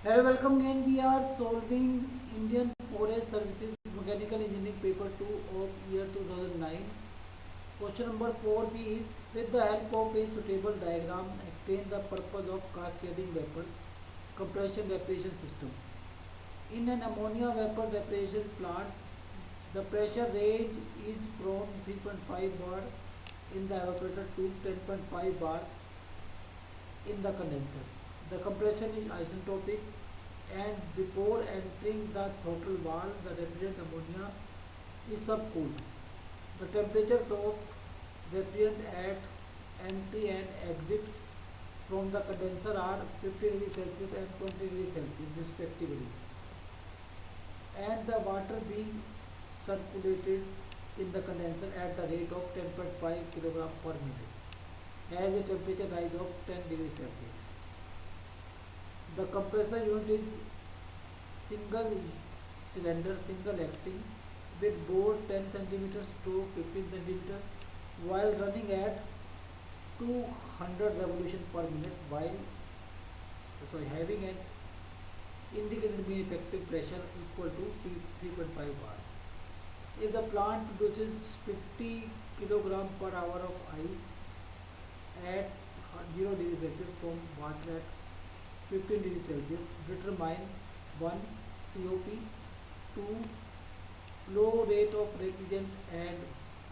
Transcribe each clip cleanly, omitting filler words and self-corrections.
Hello, welcome again. We are solving Indian Forest Services Mechanical Engineering Paper 2 of year 2009. Question number 4b is with the help of a suitable diagram, explain the purpose of cascading vapor compression evaporation system. In an ammonia vapor evaporation plant, the pressure range is from 3.5 bar in the evaporator to 10.5 bar in the condenser. The compression is isentropic and before entering the throttle valve, the refrigerant ammonia is subcooled. The temperatures of refrigerant at entry and exit from the condenser are 50 degrees Celsius and 20 degrees Celsius respectively, and the water being circulated in the condenser at the rate of 10.5 kg per minute as a temperature rise of 10 degrees Celsius. The compressor unit is single cylinder, single acting with bore 10 centimeters to 15 centimeters while running at 200 revolution per minute while having an indicated mean effective pressure equal to 3.5 bar. If the plant produces 50 kilogram per hour of ice at 0 degrees Celsius from water at 15 degrees Celsius, determine 1 COP, 2 flow rate of refrigerant, and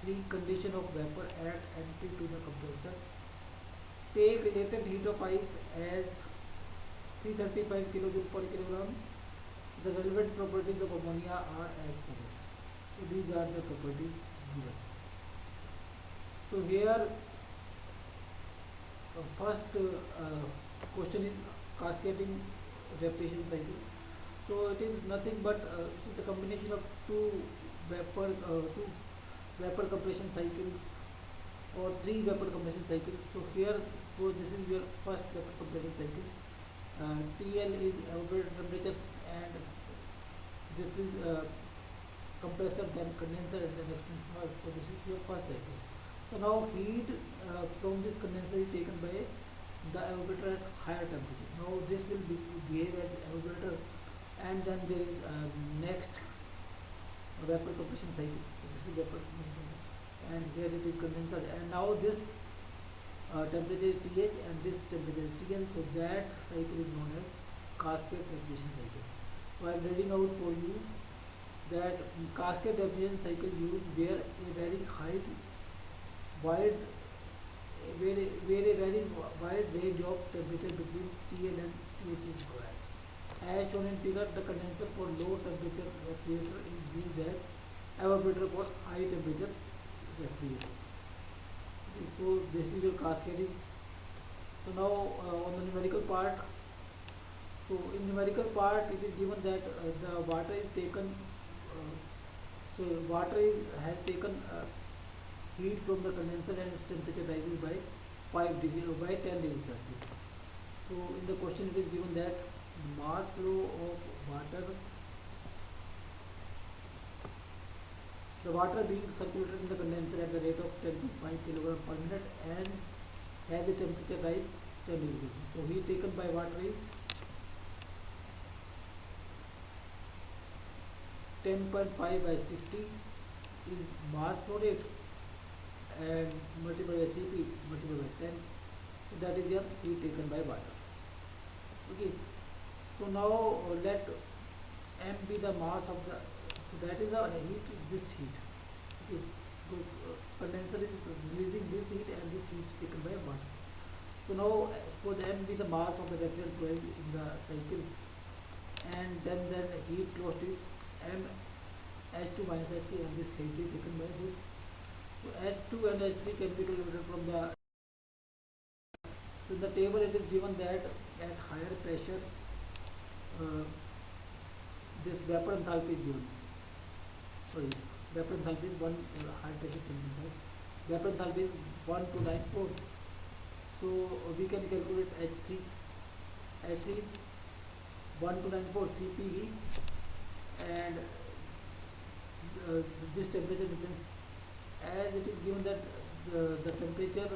3 condition of vapor at entry to the compressor. Take latent heat of ice as 335 kilojoule per kilogram. The relevant properties of ammonia are as follows. So these are the properties given. So here first question is cascading evaporation cycle. So it is nothing but it is a combination of two vapor compression cycles or three vapor compression cycles. So here suppose this is your first vapor compression cycle. TL is evaporator temperature and this is compressor, then condenser, and then expansion. So this is your first cycle. So now heat from this condenser is taken by the evaporator at higher temperature. Now this will behave as evaporator, and then there is next vapor compression cycle. So this is vapor compression cycle, and here it is condenser, and now this temperature is TH and this temperature is TL. So that cycle is known as cascade evaporation cycle. So I am reading out for you that cascade evaporation cycle used where a very high wide where a very wide range of temperature between TL and TH is required. As shown in figure, the condenser for low temperature refrigerator is used as evaporator for high temperature refrigerator. Okay, so this is your cascading. So now on the numerical part, so in numerical part it is given that the water is taken, so water has taken heat from the condenser and its temperature rises by 5 degree or by 10 degrees Celsius. So in the question it is given that mass flow of water, the water being circulated in the condenser at the rate of 10.5 kilogram per minute and has the temperature rise 10 degrees. So heat taken by water is 10.5 by 60 is mass flow rate and multiplied by Cp multiplied by 10. So that is your heat taken by water. Okay. So now let m be the mass of the. So that is the heat. This heat. Okay. So condenser is releasing this heat and this heat is taken by water. So now suppose m be the mass of the refrigerant flowing in the cycle, and then heat lost is m H2 minus H3 and this heat is taken by this. So H2 and H3 can be calculated from the. So in the table it is given that at higher pressure this vapor enthalpy is given. Sorry, vapor enthalpy is 1 high pressure temperature. Vapor enthalpy is 1294. So we can calculate H3. H3 is 1294 Cp and this temperature difference, as it is given that the temperature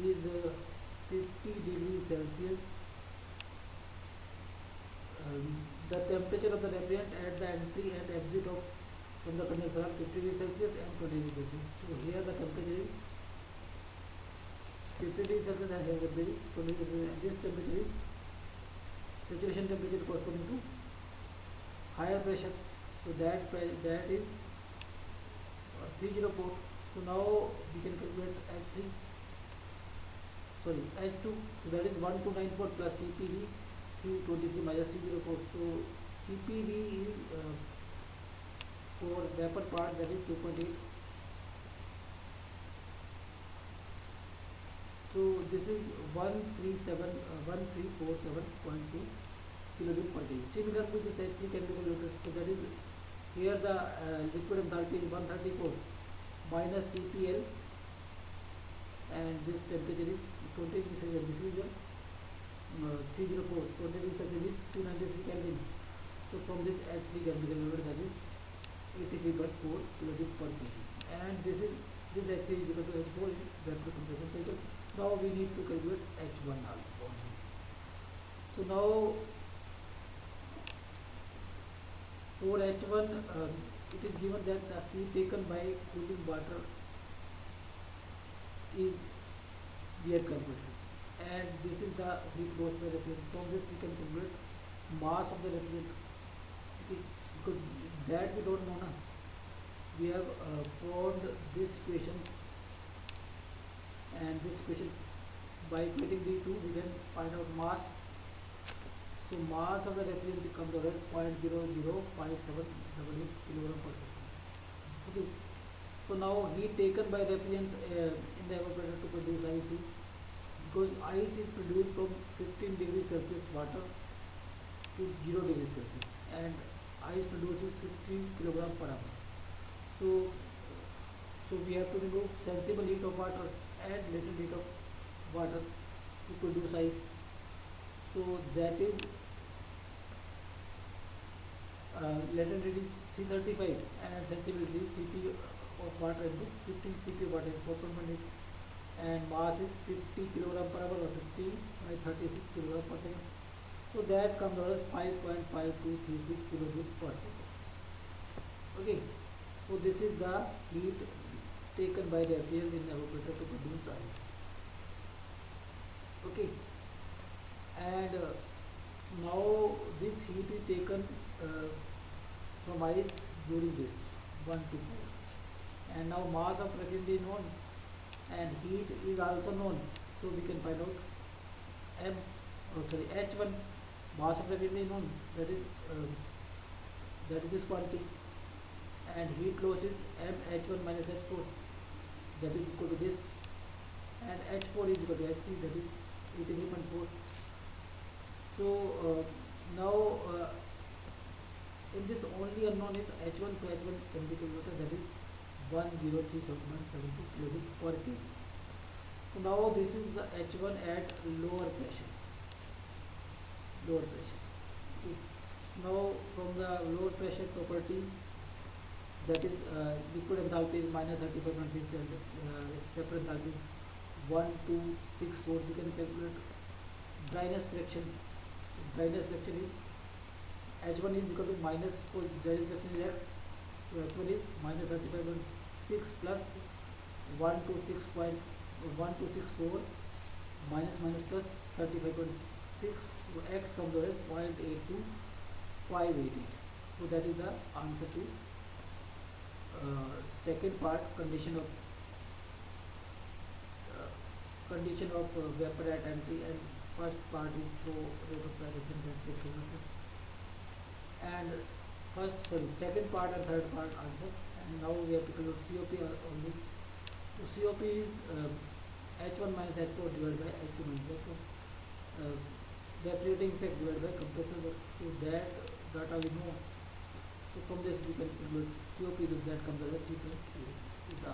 is 50 degrees Celsius. The temperature of the refrigerant at the entry and exit of from the condenser are 50 degrees Celsius and 20 degrees Celsius. So here the temperature is 50 degrees Celsius and here the temperature is 20 degrees Celsius. And this temperature is saturation temperature corresponding to higher pressure. So that is 304. So now we can calculate H3. Sorry, H2. So that is 1294 plus CPV 323 minus 304. So CPV is for vapor part, that is 2.8. So this is 1347.2 kilojoule per kg. Similar to this H3 can be calculated. So that is here the liquid enthalpy is 134 minus CPL, and this temperature is 20 degrees Celsius. This is 304. 20 degrees Celsius is 293 Kelvin. So from this H3 can be calculated, that is 83.4 kilojoule per kg. And this H3 is equal to H4 is vapor compression cycle. Now we need to calculate H1 also. So now for H1, it is given that the heat taken by cooling water is we are calculated, and this is the heat loss by refrigerant. From this we can calculate mass of the refrigerant. Okay, because that we don't know now. We have formed this equation, and this equation by equating the two we can find out mass. So mass of the refrigerant comes out at 0.005788 kilogram per second. Okay. So now heat taken by refrigerant in the evaporator to produce ice is, because ice is produced from 15 degrees Celsius water to 0 degrees Celsius, and ice produces 15 kilogram per hour. So we have to remove sensible heat of water and latent heat of water to produce ice. So that is latent heat is 335 and sensibility is Cp of water into 15 Cp of water is 4.18, and mass is 50 kilogram per hour or 50 by 36 kilogram per second. So that comes out as 5.5236 kilojoules per second. Okay. So this is the heat taken by the refrigerant in the evaporator to produce ice. Okay. And now this heat is taken from ice during this 1 to 4, and now mass of refrigerant is known and heat is also known. So we can find out H1, mass of refrigerant is known, that is this quantity, and heat loss is mH1 minus H4, that is equal to this, and H4 is equal to H3, that is 83.4. So now in this only unknown is H1, so H1 can be calculated, that is 1037.72 kilojoules per kg. So now this is the H1 at lower pressure. Okay. Now from the lower pressure property, that is liquid enthalpy is minus 35.6, vapor enthalpy is 1264. We can calculate dryness fraction. Dryness fraction is H1 is equal to minus, so dryness fraction is X, so H1 is minus 35.6 plus 1264 minus plus 35.6, so X comes out as 0.82588. So that is the answer to second part, condition of vapor at entry, and first part is flow rate of refrigerant, and second part and third part answer. And now we have to calculate COP only. So COP is H1 minus H4 divided by H2 minus H4. The refrigerating effect divided by compressor work. So that data we know. So from this we can calculate COP, that comes as 3.8 is the